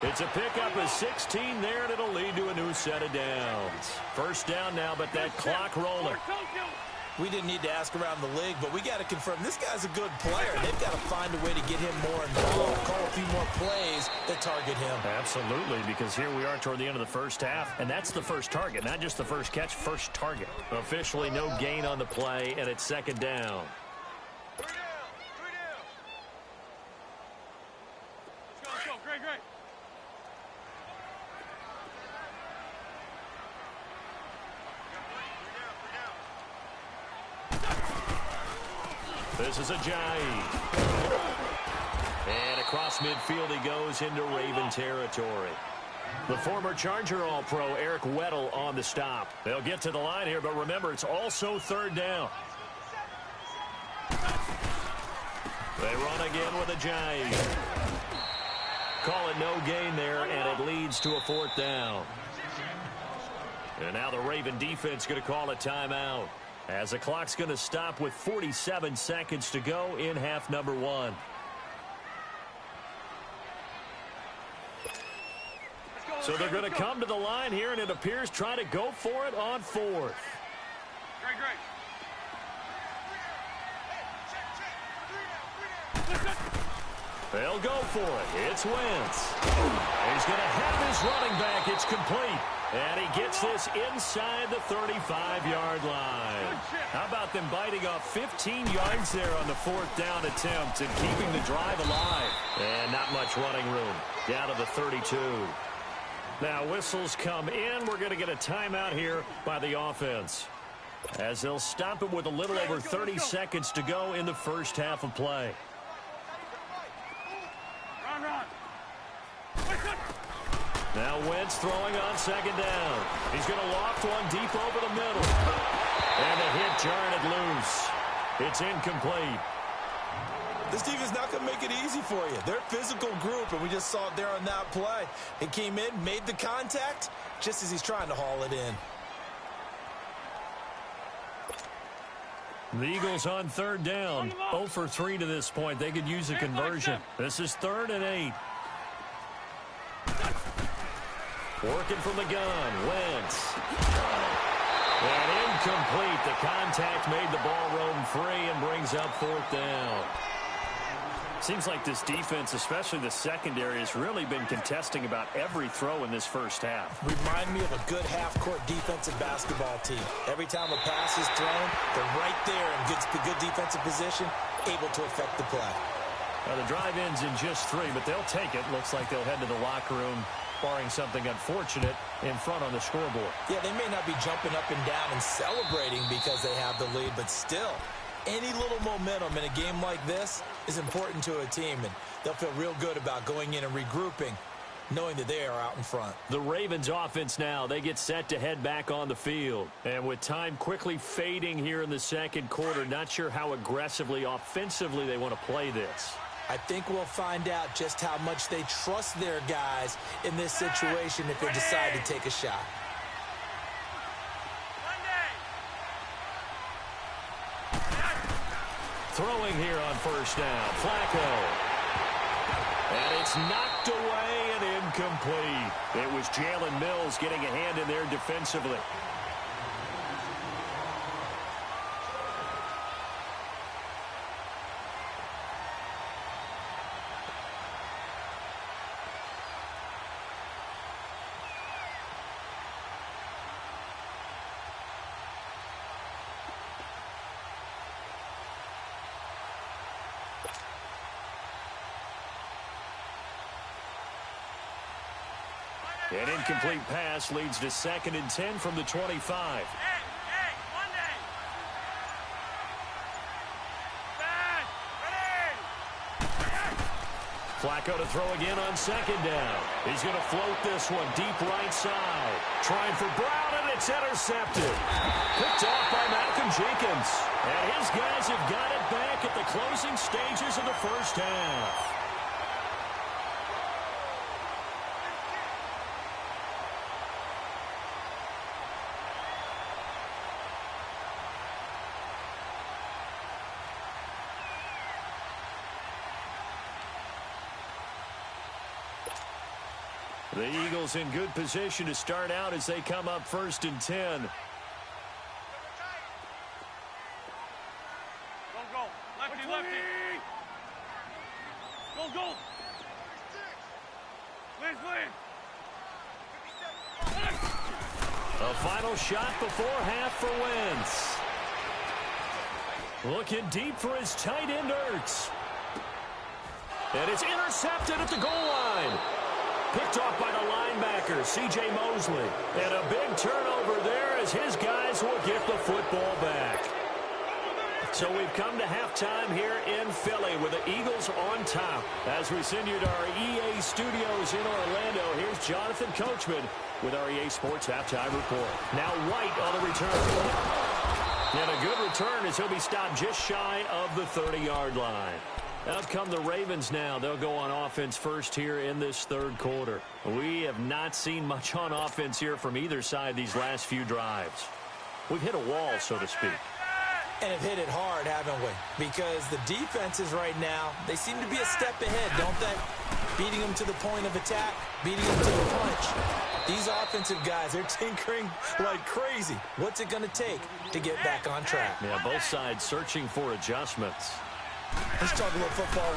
It's a pickup of 16 there, and it'll lead to a new set of downs. First down now, but that clock rolling. We didn't need to ask around the league, but we got to confirm this guy's a good player. They've got to find a way to get him more involved, call a few more plays that target him. Absolutely, because here we are toward the end of the first half, and that's the first target, not just the first catch, first target. Officially no gain on the play, and it's second down. Let's go. Great. This is a Ajayi. And across midfield he goes into Raven territory. The former Charger All-Pro Eric Weddle on the stop. They'll get to the line here, but remember, it's also third down. They run again with Ajayi. Call it no gain there, and it leads to a fourth down. And now the Raven defense going to call a timeout, as the clock's going to stop with 47 seconds to go in half number one. So they're going to come to the line here, and it appears try to go for it on fourth. Great. They'll go for it. It's Wentz. He's going to have his running back. It's complete. And he gets this inside the 35-yard line. How about them biting off 15 yards there on the fourth down attempt and keeping the drive alive? And not much running room. Down to the 32. Now whistles come in. We're going to get a timeout here by the offense, as they'll stop it with a little over 30 seconds to go in the first half of play. Run. Now Wentz throwing on second down. He's going to loft one deep over the middle. And a hit jarring it loose. It's incomplete. This defense is not going to make it easy for you. They're a physical group, and we just saw it there on that play. He came in, made the contact, just as he's trying to haul it in. The Eagles on third down. 0 for 3 to this point. They could use a conversion. This is 3rd and 8. Working from the gun. Wentz. And incomplete. The contact made the ball roam free and brings up fourth down. Seems like this defense, especially the secondary, has really been contesting about every throw in this first half. Remind me of a good half-court defensive basketball team. Every time a pass is thrown, they're right there in good defensive position, able to affect the play. Now the drive ends in just 3, but they'll take it. Looks like they'll head to the locker room, barring something unfortunate, in front on the scoreboard. Yeah, they may not be jumping up and down and celebrating because they have the lead, but still, any little momentum in a game like this is important to a team, and they'll feel real good about going in and regrouping, knowing that they are out in front. The Ravens offense now, they get set to head back on the field. And with time quickly fading here in the second quarter, not sure how aggressively, offensively they want to play this. I think we'll find out just how much they trust their guys in this situation if they decide to take a shot. Throwing here on first down, Flacco. And it's knocked away and incomplete. It was Jalen Mills getting a hand in there defensively. An incomplete pass leads to 2nd and 10 from the 25. Flacco to throw again on second down. He's going to float this one deep right side. Trying for Brown, and it's intercepted. Picked off by Malcolm Jenkins. And his guys have got it back at the closing stages of the first half. The Eagles in good position to start out as they come up 1st and 10. Go, go. Lefty, lefty. Go, go. Please, please. A final shot before half for Wentz. Looking deep for his tight end, Ertz. And it's intercepted at the goal line. Picked off by the linebacker, C.J. Mosley. And a big turnover there as his guys will get the football back. So we've come to halftime here in Philly with the Eagles on top. As we send you to our EA studios in Orlando, here's Jonathan Coachman with our EA Sports Halftime Report. Now White on the return. And a good return as he'll be stopped just shy of the 30-yard line. Out come the Ravens now. They'll go on offense first here in this third quarter. We have not seen much on offense here from either side these last few drives. We've hit a wall, so to speak. And have hit it hard, haven't we? Because the defenses right now, they seem to be a step ahead, don't they? Beating them to the point of attack, beating them to the punch. These offensive guys, they're tinkering like crazy. What's it going to take to get back on track? Yeah, both sides searching for adjustments. Let's talk a little football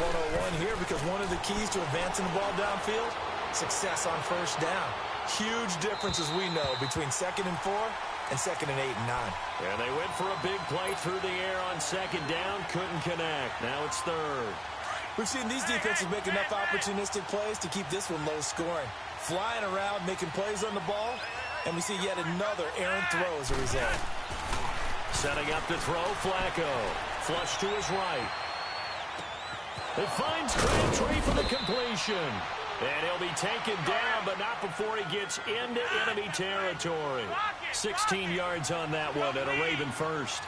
101 here, because one of the keys to advancing the ball downfield, success on first down. Huge difference, as we know, between 2nd and 4 and 2nd and 8 and 9. And they went for a big play through the air on 2nd down. Couldn't connect. Now it's 3rd. We've seen these defenses make enough opportunistic plays to keep this one low scoring. Flying around, making plays on the ball, and we see yet another errant throw as a result. Setting up to throw, Flacco. Flush to his right. It finds Crabtree for the completion. And he'll be taken down, but not before he gets into enemy territory. 16 yards on that one at a Raven first.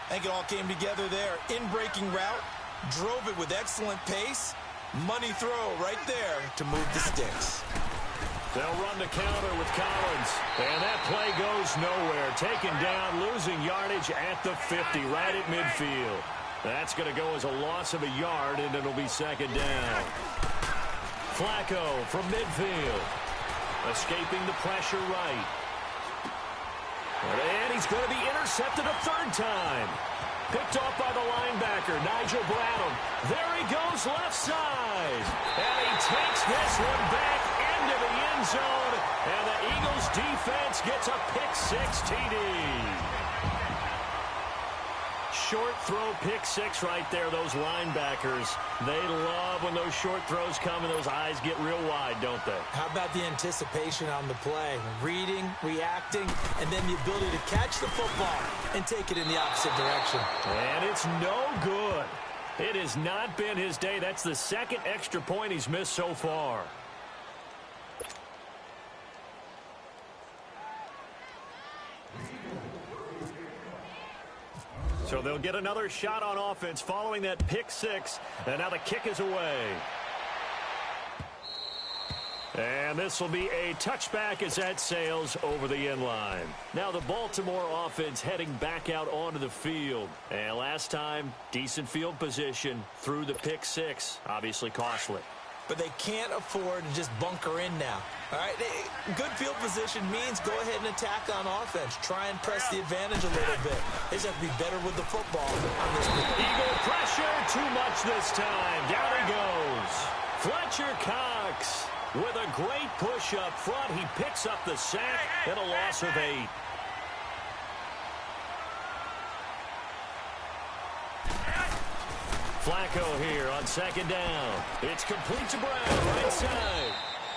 I think it all came together there. In-breaking route, drove it with excellent pace. Money throw right there to move the sticks. They'll run the counter with Collins. And that play goes nowhere. Taken down, losing yardage at the 50, right at midfield. That's going to go as a loss of a yard, and it'll be 2nd down. Flacco from midfield. Escaping the pressure right. And he's going to be intercepted a 3rd time. Picked off by the linebacker, Nigel Bradham. There he goes left side. And he takes this one back into the end zone. And the Eagles defense gets a pick-6 TD. Short throw, pick-6 right there. Those linebackers, they love when those short throws come and those eyes get real wide, don't they? How about the anticipation on the play? Reading, reacting, and then the ability to catch the football and take it in the opposite direction. And it's no good. It has not been his day. That's the 2nd extra point he's missed so far. So they'll get another shot on offense following that pick-6. And now the kick is away. And this will be a touchback as that sails over the end line. Now the Baltimore offense heading back out onto the field. And last time, decent field position through the pick-6. Obviously costly. But they can't afford to just bunker in now. All right, good field position means go ahead and attack on offense. Try and press the advantage a little bit. They just have to be better with the football on this play. Eagle pressure, too much this time. Down he goes. Fletcher Cox with a great push up front. He picks up the sack and a loss of 8. Flacco here on 2nd down. It's complete to Brown, right side.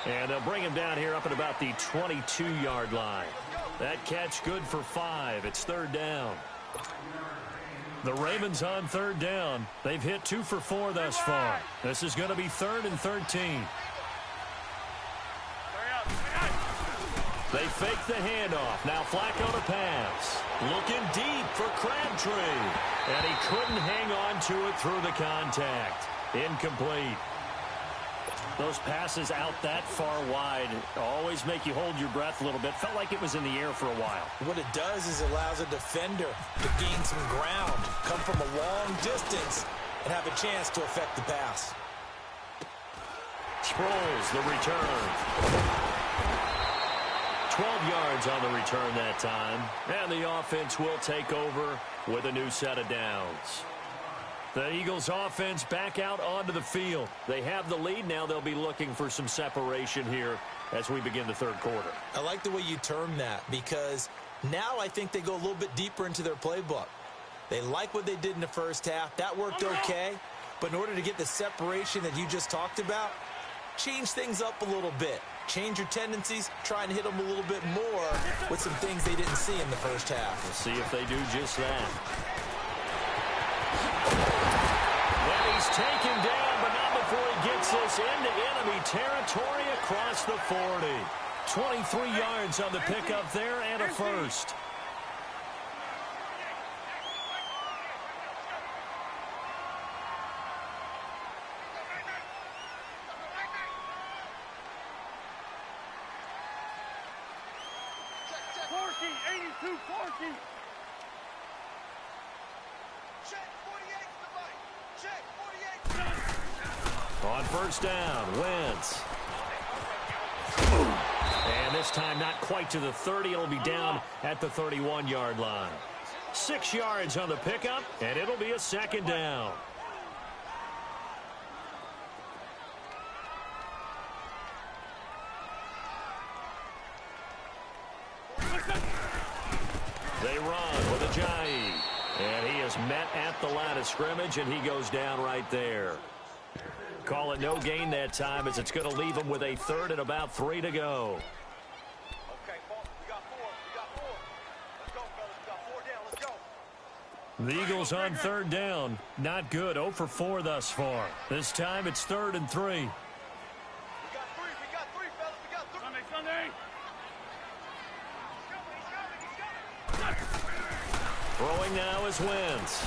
And they'll bring him down here up at about the 22-yard line. That catch good for 5. It's 3rd down. The Ravens on 3rd down. They've hit 2 for 4 thus far. This is going to be 3rd and 13. They fake the handoff. Now Flacco to pass. Looking deep for Crabtree. And he couldn't hang on to it through the contact. Incomplete. Those passes out that far wide always make you hold your breath a little bit. Felt like it was in the air for a while. What it does is it allows a defender to gain some ground, come from a long distance, and have a chance to affect the pass. Sproles, the return. 12 yards on the return that time. And the offense will take over with a new set of downs. The Eagles offense back out onto the field. They have the lead. Now they'll be looking for some separation here as we begin the third quarter. I like the way you term that, because now I think they go a little bit deeper into their playbook. They like what they did in the first half. That worked okay. But in order to get the separation that you just talked about, change things up a little bit. Change your tendencies, try and hit them a little bit more with some things they didn't see in the first half. We'll see if they do just that. And he's taken down, but not before he gets this into enemy territory across the 40. 23 yards on the pickup there and a first. On first down, Wentz. And this time not quite to the 30. It'll be down at the 31-yard line. 6 yards on the pickup, and it'll be a second down. They run with Ajayi. And he is met at the line of scrimmage, and he goes down right there. Call it no gain that time, as it's going to leave him with a third and about 3 to go. Okay, we got 4. We got 4. Let's go, fellas. We got 4 down. Let's go. The Eagles on third down. Not good. 0 for 4 thus far. This time it's 3rd and 3. We got 3. We got 3, fellas. We got 3. Sunday. Throwing now is Wentz.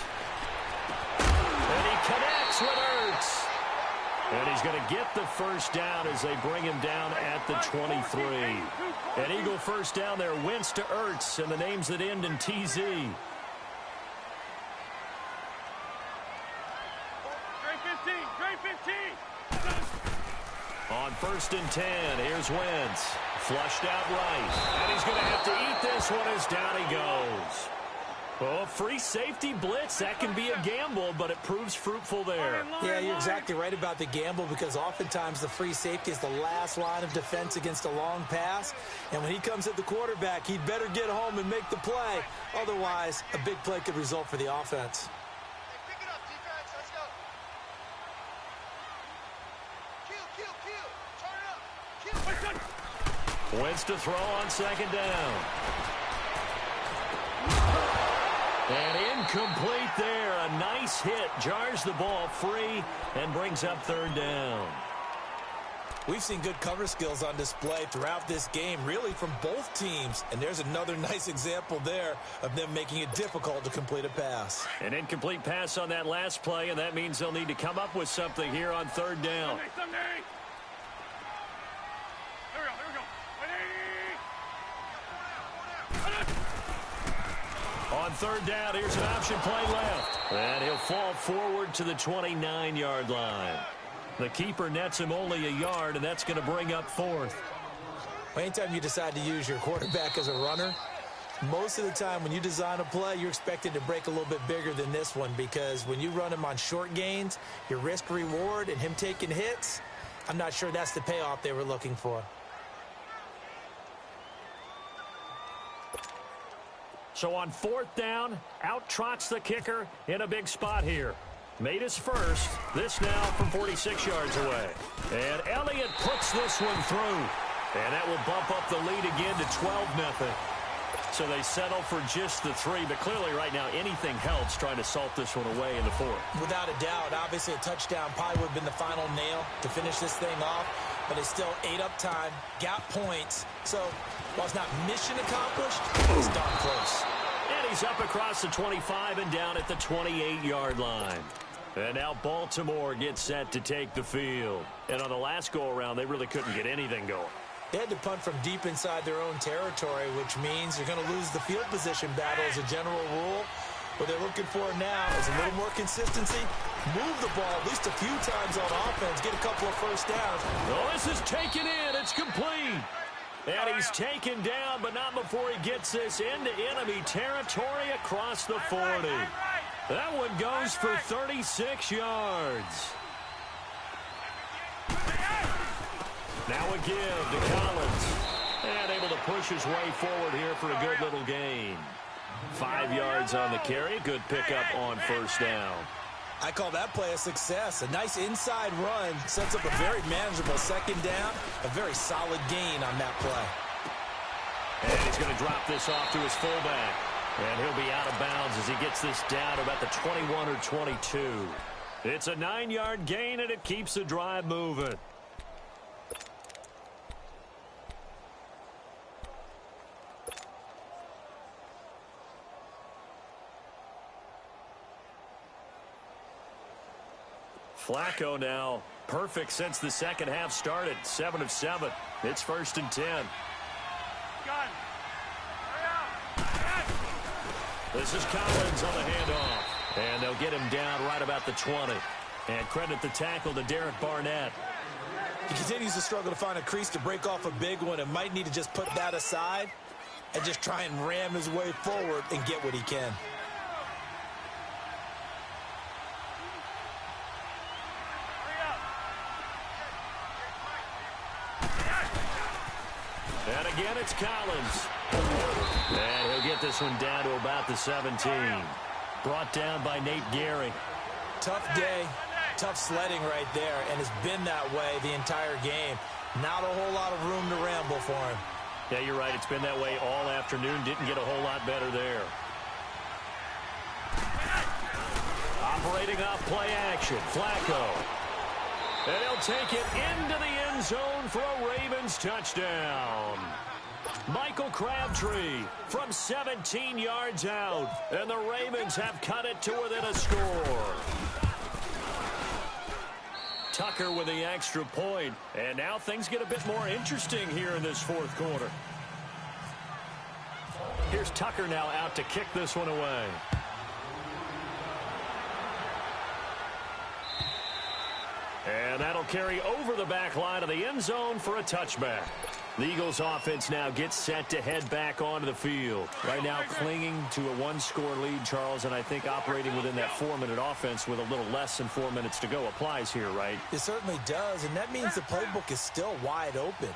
And he connects with Ertz. And he's going to get the first down as they bring him down at the 23. An Eagle first down there. Wentz to Ertz, and the names that end in TZ. On 1st and 10, here's Wentz. Flushed out right. And he's going to have to eat this one as down he goes. Oh, free safety blitz. That can be a gamble, but it proves fruitful there. Yeah, you're exactly right about the gamble, because oftentimes the free safety is the last line of defense against a long pass. And when he comes at the quarterback, he'd better get home and make the play. Otherwise, a big play could result for the offense. Pick it up, defense. Let's go. Turn it up. Wentz to throw on second down. And incomplete there. A nice hit. Jars the ball free and brings up third down. We've seen good cover skills on display throughout this game, really from both teams. And there's another nice example there of them making it difficult to complete a pass. An incomplete pass on that last play, and that means they'll need to come up with something here on third down. Sunday. Here we go. On third down, here's an option play left. And he'll fall forward to the 29-yard line. The keeper nets him only a yard, and that's going to bring up 4th. Anytime you decide to use your quarterback as a runner, most of the time when you design a play, you're expected to break a little bit bigger than this one, because when you run him on short gains, your risk-reward and him taking hits, I'm not sure that's the payoff they were looking for. So on 4th down, out trots the kicker in a big spot here. Made his first. This now from 46 yards away. And Elliott puts this one through. And that will bump up the lead again to 12-0. So they settle for just the 3. But clearly right now anything helps trying to salt this one away in the 4th. Without a doubt, obviously a touchdown probably would have been the final nail to finish this thing off. But it's still ate up time, got points. So while it's not mission accomplished, it's darn close. And he's up across the 25 and down at the 28-yard line. And now Baltimore gets set to take the field. And on the last go-around, they really couldn't get anything going. They had to punt from deep inside their own territory, which means you're going to lose the field position battle as a general rule. What they're looking for now is a little more consistency, move the ball at least a few times on offense, get a couple of first downs. Oh, this is taken in. It's complete. And he's taken down, but not before he gets this into enemy territory across the 40. That one goes for 36 yards. Now a give to Collins. And able to push his way forward here for a good little gain. 5 yards on the carry. Good pickup on first down. I call that play a success. A nice inside run sets up a very manageable second down. A very solid gain on that play. And he's going to drop this off to his fullback. And he'll be out of bounds as he gets this down to about the 21 or 22. It's a 9-yard gain, and it keeps the drive moving. Flacco now perfect since the second half started. 7 of 7. It's 1st and 10. This is Collins on the handoff. And they'll get him down right about the 20. And credit the tackle to Derek Barnett. He continues to struggle to find a crease to break off a big one and might need to just put that aside and just try and ram his way forward and get what he can. And again, it's Collins. And he'll get this one down to about the 17. Brought down by Nate Gehry. Tough day, tough sledding right there, and it's been that way the entire game. Not a whole lot of room to ramble for him. Yeah, you're right. It's been that way all afternoon. Didn't get a whole lot better there. Operating off play action, Flacco. And he'll take it into the end zone for a Ravens touchdown. Michael Crabtree from 17 yards out. And the Ravens have cut it to within a score. Tucker with the extra point. And now things get a bit more interesting here in this fourth quarter. Here's Tucker now out to kick this one away. And that'll carry over the back line of the end zone for a touchback. The Eagles offense now gets set to head back onto the field. Right now clinging to a one-score lead, Charles, and I think operating within that 4-minute offense with a little less than 4 minutes to go applies here, right? It certainly does, and that means the playbook is still wide open.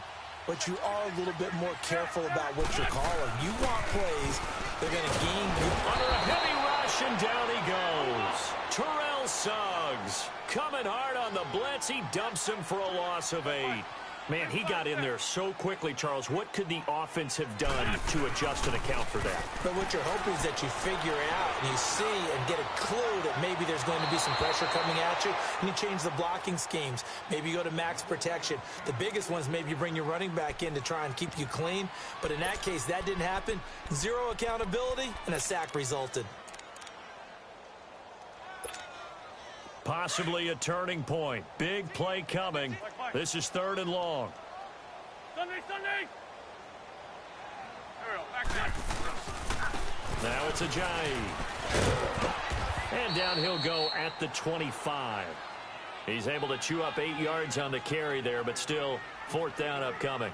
But you are a little bit more careful about what you're calling. You want plays that are going to gain you. Under a heavy rush, and down he goes. Terrell Suggs coming hard on the blitz. He dumps him for a loss of 8. Man, he got in there so quickly, Charles. What could the offense have done to adjust and account for that? But what you're hoping is that you figure it out and you see and get a clue that maybe there's going to be some pressure coming at you, and you change the blocking schemes. Maybe you go to max protection. The biggest one is maybe you bring your running back in to try and keep you clean. But in that case, that didn't happen. Zero accountability, and a sack resulted. Possibly a turning point. Big play coming. This is 3rd and long. Now it's Ajayi. And down he'll go at the 25. He's able to chew up 8 yards on the carry there, but still 4th down upcoming.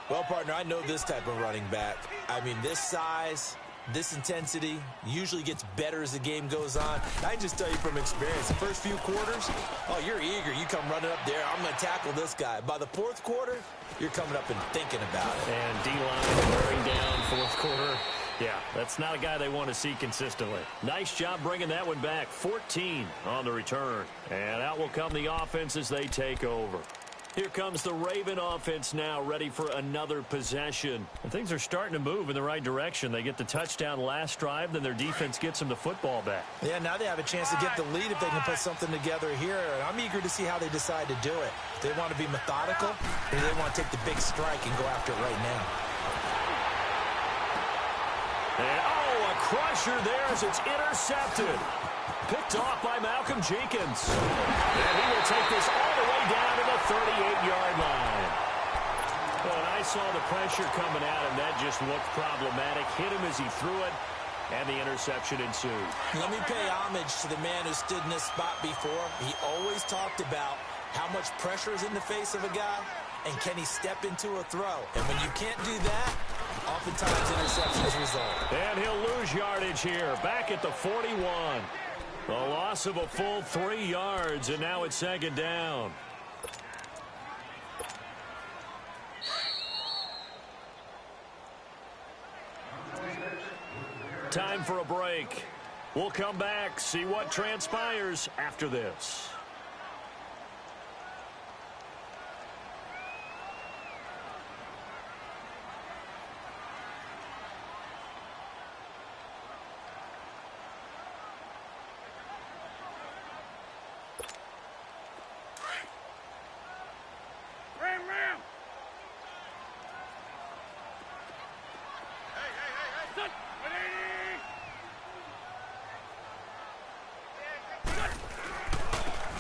Well, partner, I know this type of running back. I mean, this size, this intensity usually gets better as the game goes on. I can just tell you from experience, the first few quarters, oh, you're eager. You come running up there, I'm going to tackle this guy. By the 4th quarter, you're coming up and thinking about it. And D-line wearing down 4th quarter. Yeah, that's not a guy they want to see consistently. Nice job bringing that one back. 14 on the return. And out will come the offense as they take over. Here comes the Raven offense now, ready for another possession. And things are starting to move in the right direction. They get the touchdown last drive, then their defense gets them the football back. Yeah, now they have a chance to get the lead if they can put something together here. And I'm eager to see how they decide to do it. Do they want to be methodical, or do they want to take the big strike and go after it right now? And, a crusher there as it's intercepted. Picked off by Malcolm Jenkins. And he will take this all the way down to the 38-yard line. Well, and I saw the pressure coming at him. That just looked problematic. Hit him as he threw it, and the interception ensued. Let me pay homage to the man who stood in this spot before. He always talked about how much pressure is in the face of a guy, and can he step into a throw? And when you can't do that, oftentimes interceptions result. And he'll lose yardage here, back at the 41. A loss of a full 3 yards, and now it's second down. Time for a break. We'll come back, see what transpires after this.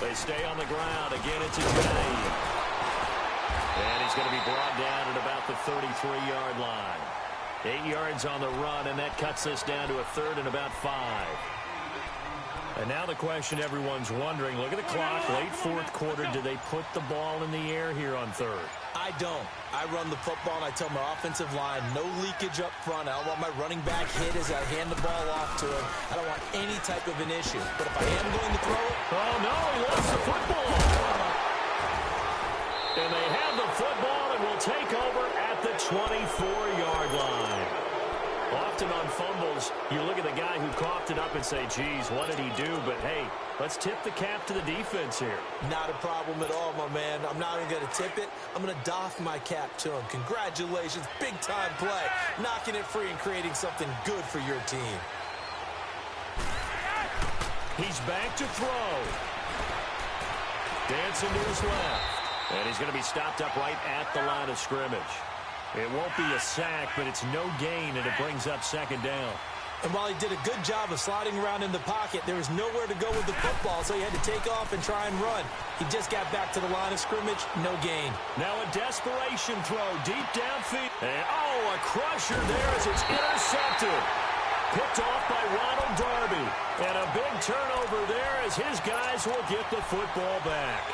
They stay on the ground. Again, it's a Jay. And he's going to be brought down at about the 33-yard line. 8 yards on the run, and that cuts this down to a third and about 5. And now the question everyone's wondering, look at the clock, late fourth quarter, do they put the ball in the air here on third? I don't. I run the football, and I tell my offensive line, no leakage up front. I don't want my running back hit as I hand the ball off to him. I don't want any type of an issue. But if I am going to throw it... Oh, no, he lost the football. And they have the football and will take over at the 24-yard line. Often on fumbles, you look at the guy who coughed it up and say, geez, what did he do? But, hey, let's tip the cap to the defense here. Not a problem at all, my man. I'm not even going to tip it. I'm going to doff my cap to him. Congratulations. Big-time play. Knocking it free and creating something good for your team. He's back to throw. Dancing to his left. And he's going to be stopped up right at the line of scrimmage. It won't be a sack, but it's no gain, and it brings up second down. And while he did a good job of sliding around in the pocket, there was nowhere to go with the football, so he had to take off and try and run. He just got back to the line of scrimmage, no gain. Now a desperation throw deep downfield. And, a crusher there as it's intercepted. Picked off by Ronald Darby. And a big turnover there as his guys will get the football back.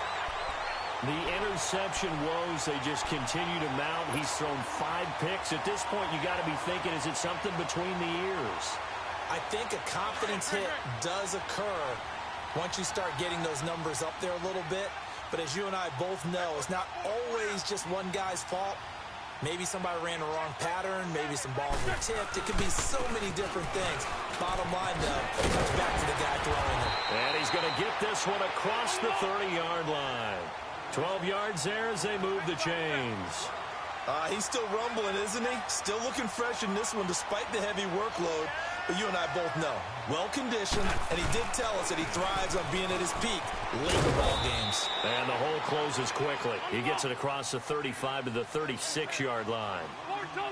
The interception woes, they just continue to mount. He's thrown 5 picks. At this point, you got to be thinking, is it something between the ears? I think a confidence hit does occur once you start getting those numbers up there a little bit. But as you and I both know, it's not always just one guy's fault. Maybe somebody ran the wrong pattern. Maybe some balls were tipped. It could be so many different things. Bottom line, though, it comes back to the guy throwing it. And he's going to get this one across the 30-yard line. 12 yards there as they move the chains. He's still rumbling, isn't he? Still looking fresh in this one despite the heavy workload. But you and I both know, well-conditioned, and he did tell us that he thrives on being at his peak late in ball games. And the hole closes quickly. He gets it across the 35 to the 36-yard line.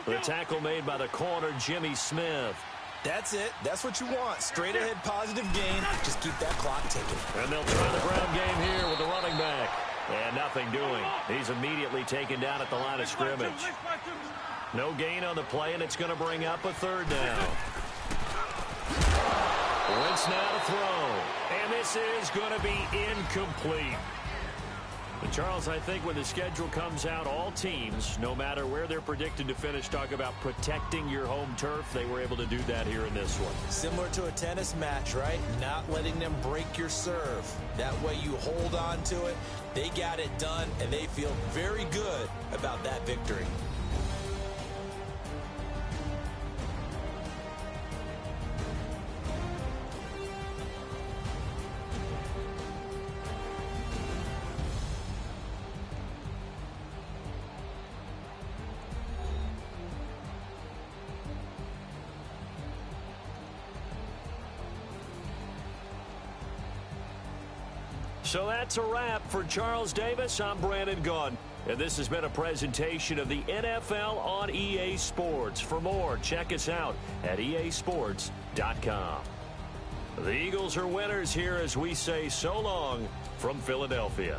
The tackle made by the corner, Jimmy Smith. That's it. That's what you want. Straight ahead positive gain. Just keep that clock ticking. And they'll try the ground game here with the running back. And nothing doing. He's immediately taken down at the line of scrimmage. No gain on the play, and it's going to bring up a third down. Wentz now to throw. And this is going to be incomplete. And Charles, I think when the schedule comes out, all teams, no matter where they're predicted to finish, talk about protecting your home turf. They were able to do that here in this one. Similar to a tennis match, right? Not letting them break your serve. That way you hold on to it. They got it done, and they feel very good about that victory. So that's a wrap for Charles Davis. I'm Brandon Gunn. And this has been a presentation of the NFL on EA Sports. For more, check us out at easports.com. The Eagles are winners here as we say so long from Philadelphia.